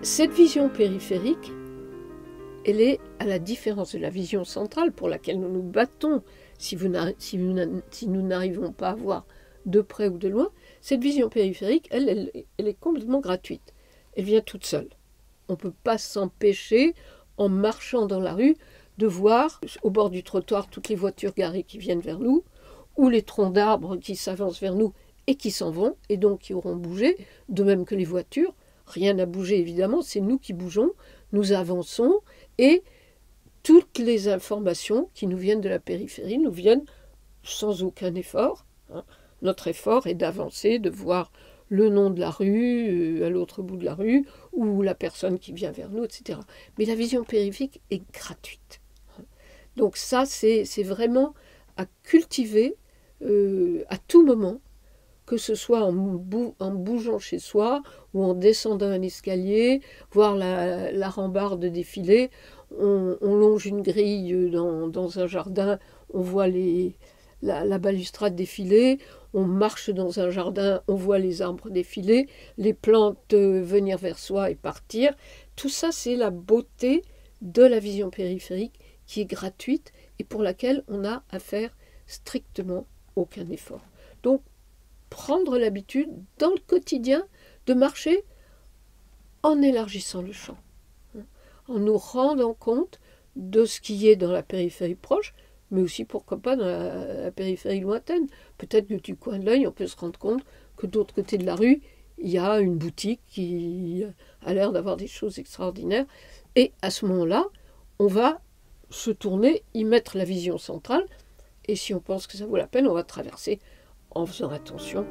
Cette vision périphérique, elle est, à la différence de la vision centrale pour laquelle nous nous battons si nous n'arrivons pas à voir de près ou de loin, cette vision périphérique, elle est complètement gratuite. Elle vient toute seule. On ne peut pas s'empêcher, en marchant dans la rue, de voir au bord du trottoir toutes les voitures garées qui viennent vers nous, ou les troncs d'arbres qui s'avancent vers nous et qui s'en vont, et donc qui auront bougé, de même que les voitures. Rien n'a bougé évidemment, c'est nous qui bougeons, nous avançons, et toutes les informations qui nous viennent de la périphérie nous viennent sans aucun effort. Notre effort est d'avancer, de voir le nom de la rue, à l'autre bout de la rue, ou la personne qui vient vers nous, etc. Mais la vision périphérique est gratuite. Donc ça, c'est vraiment à cultiver à tout moment, que ce soit en bougeant chez soi ou en descendant un escalier, voir la rambarde défiler, on longe une grille dans un jardin, on voit la balustrade défiler, on marche dans un jardin, on voit les arbres défiler, les plantes venir vers soi et partir. Tout ça, c'est la beauté de la vision périphérique qui est gratuite et pour laquelle on n'a à faire strictement aucun effort. Donc, prendre l'habitude dans le quotidien de marcher en élargissant le champ, en nous rendant compte de ce qui est dans la périphérie proche, mais aussi, pourquoi pas, dans la périphérie lointaine. Peut-être que du coin de l'œil, on peut se rendre compte que de l'autre côté de la rue, il y a une boutique qui a l'air d'avoir des choses extraordinaires. Et à ce moment-là, on va se tourner, y mettre la vision centrale, et si on pense que ça vaut la peine, on va traverser en faisant attention.